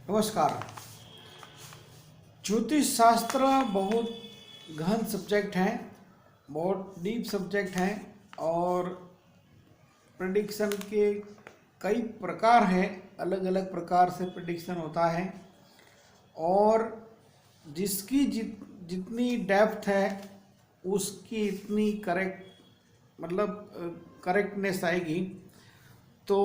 नमस्कार। ज्योतिष शास्त्र बहुत गहन सब्जेक्ट है, बहुत डीप सब्जेक्ट है और प्रेडिक्शन के कई प्रकार हैं। अलग अलग प्रकार से प्रेडिक्शन होता है और जिसकी जितनी डेप्थ है उसकी इतनी करेक्टनेस आएगी, तो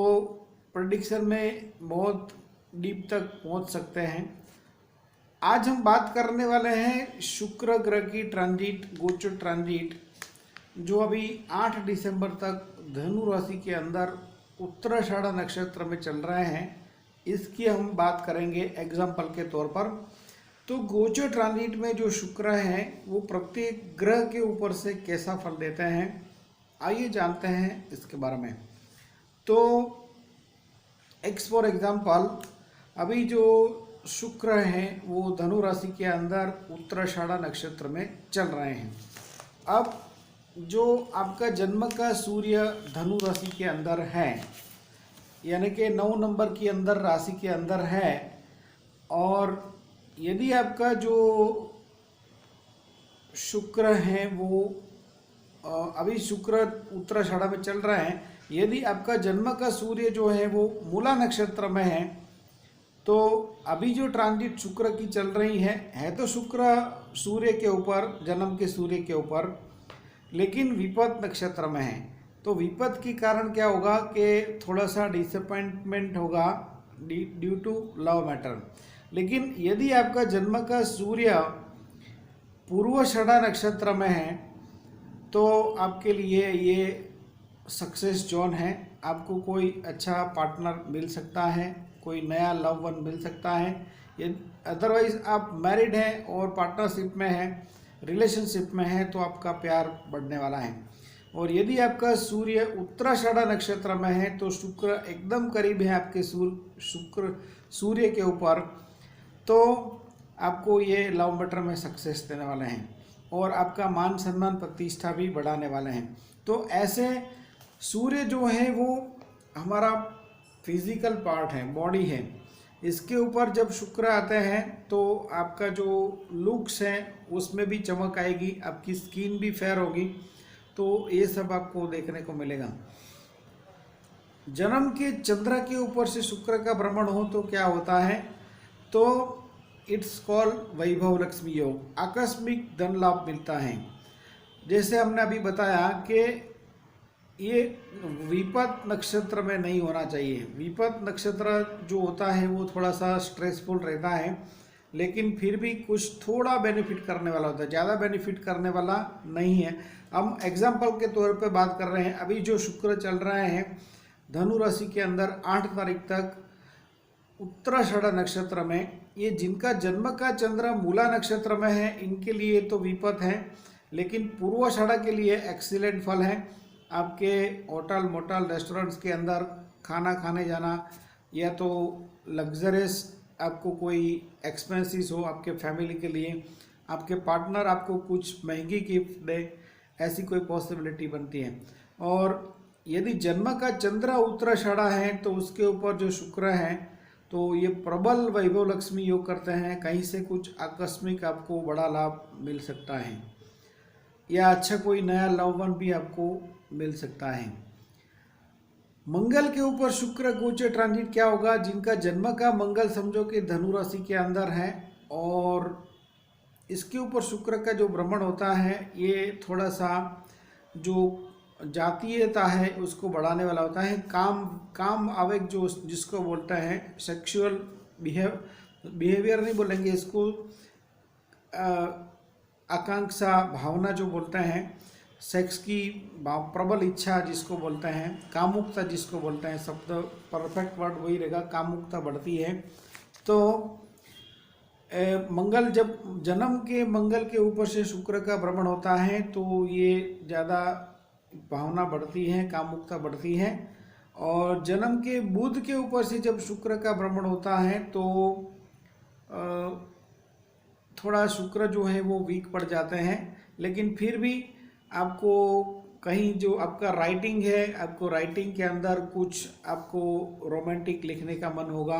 प्रेडिक्शन में बहुत डीप तक पहुंच सकते हैं। आज हम बात करने वाले हैं शुक्र ग्रह की ट्रांजिट, गोचर ट्रांजिट, जो अभी 8 दिसंबर तक धनु राशि के अंदर उत्तराषाढ़ नक्षत्र में चल रहे हैं। इसकी हम बात करेंगे एग्जाम्पल के तौर पर। तो गोचर ट्रांजिट में जो शुक्र है वो प्रत्येक ग्रह के ऊपर से कैसा फल देते हैं, आइए जानते हैं इसके बारे में। तो फॉर एग्जाम्पल, अभी जो शुक्र हैं वो धनु राशि के अंदर उत्तराषाढ़ नक्षत्र में चल रहे हैं। अब जो आपका जन्म का सूर्य धनु राशि के अंदर है, यानी कि 9 नंबर की अंदर राशि के अंदर है, और यदि आपका जो शुक्र है वो अभी शुक्र उत्तराषाढ़ में चल रहा है, यदि आपका जन्म का सूर्य जो है वो मूला नक्षत्र में है, तो अभी जो ट्रांजिट शुक्र की चल रही है तो शुक्र सूर्य के ऊपर, जन्म के सूर्य के ऊपर, लेकिन विपद नक्षत्र में है। तो विपद के कारण क्या होगा कि थोड़ा सा डिसअपॉइंटमेंट होगा ड्यू टू लव मैटर। लेकिन यदि आपका जन्म का सूर्य पूर्वाषाढ़ नक्षत्र में है तो आपके लिए ये सक्सेस जोन है। आपको कोई अच्छा पार्टनर मिल सकता है, कोई नया लव वन मिल सकता है। अदरवाइज आप मैरिड हैं और पार्टनरशिप में हैं, रिलेशनशिप में हैं, तो आपका प्यार बढ़ने वाला है। और यदि आपका सूर्य उत्तराषाढ़ नक्षत्र में है तो शुक्र एकदम करीब है आपके सूर्य के ऊपर, तो आपको ये लव मैटर में सक्सेस देने वाले हैं और आपका मान सम्मान प्रतिष्ठा भी बढ़ाने वाले हैं। तो ऐसे सूर्य जो है वो हमारा फिजिकल पार्ट है, बॉडी है, इसके ऊपर जब शुक्र आते हैं तो आपका जो लुक्स हैं उसमें भी चमक आएगी, आपकी स्किन भी फेयर होगी। तो ये सब आपको देखने को मिलेगा। जन्म के चंद्र के ऊपर से शुक्र का भ्रमण हो तो क्या होता है, तो इट्स कॉल्ड वैभव लक्ष्मी योग, आकस्मिक धन लाभ मिलता है। जैसे हमने अभी बताया कि ये विपद नक्षत्र में नहीं होना चाहिए। विपद नक्षत्र जो होता है वो थोड़ा सा स्ट्रेसफुल रहता है, लेकिन फिर भी कुछ थोड़ा बेनिफिट करने वाला होता है, ज़्यादा बेनिफिट करने वाला नहीं है। हम एग्जाम्पल के तौर पे बात कर रहे हैं, अभी जो शुक्र चल रहे हैं धनु राशि के अंदर 8 तारीख तक उत्तराषाढ़ नक्षत्र में, ये जिनका जन्म का चंद्र मूला नक्षत्र में है इनके लिए तो विपद है, लेकिन पूर्वाषाढ़ के लिए एक्सीलेंट फल है। आपके होटल मोटल रेस्टोरेंट्स के अंदर खाना खाने जाना, या तो लग्जरियस आपको कोई एक्सपेंसेस हो आपके फैमिली के लिए, आपके पार्टनर आपको कुछ महंगी गिफ्ट दे, ऐसी कोई पॉसिबिलिटी बनती है। और यदि जन्म का चंद्र उत्तराषाढ़ है तो उसके ऊपर जो शुक्र है तो ये प्रबल वैभव लक्ष्मी योग करते हैं। कहीं से कुछ आकस्मिक आपको बड़ा लाभ मिल सकता है, या अच्छा कोई नया लव वन भी आपको मिल सकता है। मंगल के ऊपर शुक्र गोचर ट्रांजिट क्या होगा, जिनका जन्म का मंगल समझो कि धनु राशि के अंदर है और इसके ऊपर शुक्र का जो भ्रमण होता है ये थोड़ा सा जो जातीयता है उसको बढ़ाने वाला होता है। काम आवेग जो जिसको बोलता है, सेक्सुअल बिहेवियर नहीं बोलेंगे इसको, आकांक्षा भावना जो बोलते हैं, सेक्स की प्रबल इच्छा जिसको बोलते हैं, कामुकता जिसको बोलते हैं, शब्द परफेक्ट वर्ड वही रहेगा, कामुकता बढ़ती है। तो मंगल जब जन्म के मंगल के ऊपर से शुक्र का भ्रमण होता है तो ये ज़्यादा भावना बढ़ती है, कामुकता बढ़ती है। और जन्म के बुध के ऊपर से जब शुक्र का भ्रमण होता है तो थोड़ा शुक्र जो है वो वीक पड़ जाते हैं, लेकिन फिर भी आपको कहीं जो आपका राइटिंग है, आपको राइटिंग के अंदर कुछ आपको रोमांटिक लिखने का मन होगा,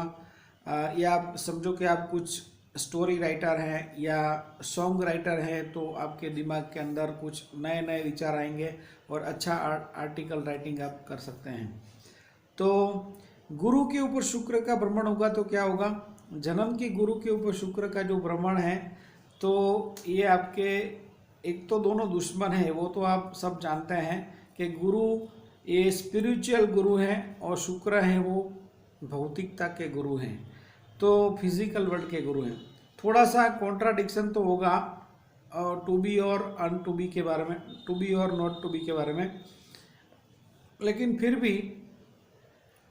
या आप समझो कि आप कुछ स्टोरी राइटर हैं या सॉन्ग राइटर हैं, तो आपके दिमाग के अंदर कुछ नए नए विचार आएंगे और अच्छा आर्टिकल राइटिंग आप कर सकते हैं। तो गुरु के ऊपर शुक्र का भ्रमण होगा तो क्या होगा, जन्म के गुरु के ऊपर शुक्र का जो भ्रमण है, तो ये आपके एक तो दोनों दुश्मन हैं, वो तो आप सब जानते हैं कि गुरु ये स्पिरिचुअल गुरु हैं और शुक्र हैं वो भौतिकता के गुरु हैं, तो फिजिकल वर्ल्ड के गुरु हैं। थोड़ा सा कॉन्ट्राडिक्शन तो होगा टू बी और अन टू बी के बारे में, टू बी और नॉट टू बी के बारे में, लेकिन फिर भी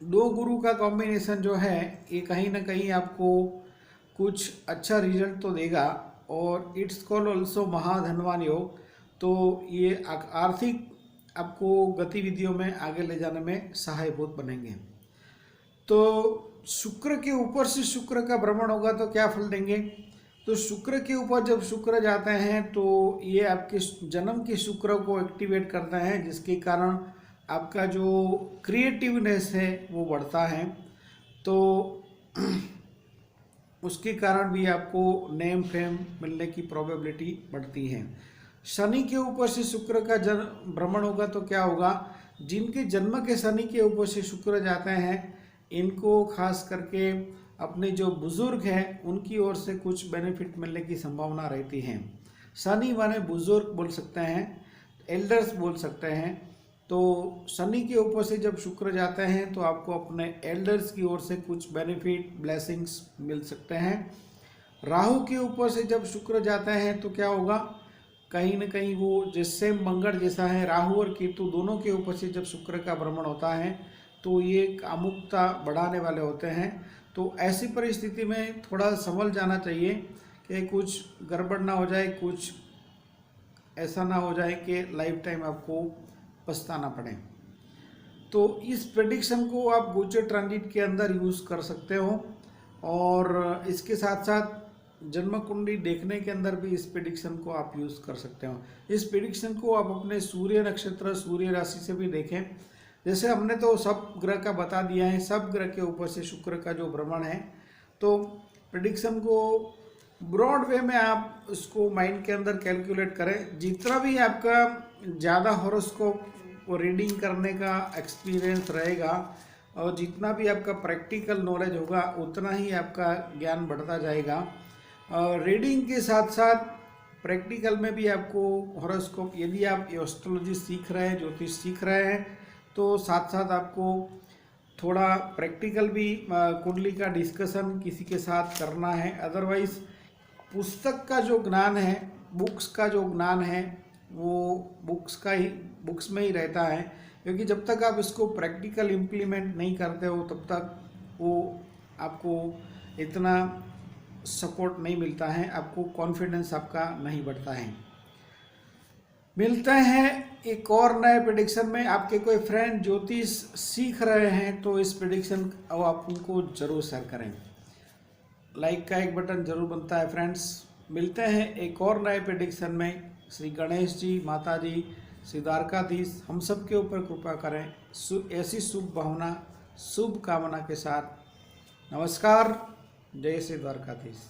दो गुरु का कॉम्बिनेशन जो है ये कहीं ना कहीं आपको कुछ अच्छा रिजल्ट तो देगा। और इट्स कॉल्ड ऑल्सो महाधनवान योग, तो ये आर्थिक आपको गतिविधियों में आगे ले जाने में सहायभूत बनेंगे। तो शुक्र के ऊपर से शुक्र का भ्रमण होगा तो क्या फल देंगे, तो शुक्र के ऊपर जब शुक्र जाते हैं तो ये आपके जन्म के शुक्र को एक्टिवेट करते हैं, जिसके कारण आपका जो क्रिएटिवनेस है वो बढ़ता है, तो उसके कारण भी आपको नेम फेम मिलने की प्रोबेबिलिटी बढ़ती है। शनि के ऊपर से शुक्र का भ्रमण होगा तो क्या होगा, जिनके जन्म के शनि के ऊपर से शुक्र जाते हैं इनको खास करके अपने जो बुजुर्ग हैं उनकी ओर से कुछ बेनिफिट मिलने की संभावना रहती है। शनि माने बुजुर्ग बोल सकते हैं, एल्डर्स बोल सकते हैं, तो शनि के ऊपर से जब शुक्र जाते हैं तो आपको अपने एल्डर्स की ओर से कुछ बेनिफिट ब्लेसिंग्स मिल सकते हैं। राहु के ऊपर से जब शुक्र जाते हैं तो क्या होगा, कहीं ना कहीं वो जैसे मंगल जैसा है, राहु और केतु दोनों के ऊपर से जब शुक्र का भ्रमण होता है तो ये कामुकता बढ़ाने वाले होते हैं। तो ऐसी परिस्थिति में थोड़ा संभल जाना चाहिए कि कुछ गड़बड़ ना हो जाए, कुछ ऐसा ना हो जाए कि लाइफ टाइम आपको पछताना पड़े। तो इस प्रेडिक्शन को आप गोचर ट्रांजिट के अंदर यूज़ कर सकते हो, और इसके साथ साथ जन्म कुंडली देखने के अंदर भी इस प्रेडिक्शन को आप यूज़ कर सकते हो। इस प्रेडिक्शन को आप अपने सूर्य नक्षत्र, सूर्य राशि से भी देखें। जैसे हमने तो सब ग्रह का बता दिया है, सब ग्रह के ऊपर से शुक्र का जो भ्रमण है, तो प्रेडिक्शन को ब्रॉड वे में आप उसको माइंड के अंदर कैलकुलेट करें। जितना भी आपका ज़्यादा हॉरोस्कोप को रीडिंग करने का एक्सपीरियंस रहेगा और जितना भी आपका प्रैक्टिकल नॉलेज होगा उतना ही आपका ज्ञान बढ़ता जाएगा। और रीडिंग के साथ साथ प्रैक्टिकल में भी आपको हॉरोस्कोप, यदि आप एस्ट्रोलॉजी सीख रहे हैं, ज्योतिष सीख रहे हैं, तो साथ साथ आपको थोड़ा प्रैक्टिकल भी कुंडली का डिस्कशन किसी के साथ करना है। अदरवाइज पुस्तक का जो ज्ञान है, बुक्स का जो ज्ञान है, वो बुक्स में ही रहता है, क्योंकि जब तक आप इसको प्रैक्टिकल इम्प्लीमेंट नहीं करते हो तब तक वो आपको इतना सपोर्ट नहीं मिलता है, आपको कॉन्फिडेंस आपका नहीं बढ़ता है। मिलते हैं एक और नए प्रेडिक्शन में। आपके कोई फ्रेंड ज्योतिष सीख रहे हैं तो इस प्रेडिक्शन अब आप उनको जरूर शेयर करें। लाइक का एक बटन जरूर बनता है फ्रेंड्स। मिलते हैं एक और नए प्रेडिक्शन में। श्री गणेश जी, माता जी, श्री द्वारकाधीश हम सब के ऊपर कृपा करें। ऐसी शुभ भावना, शुभ कामना के साथ नमस्कार। जय श्री द्वारकाधीश।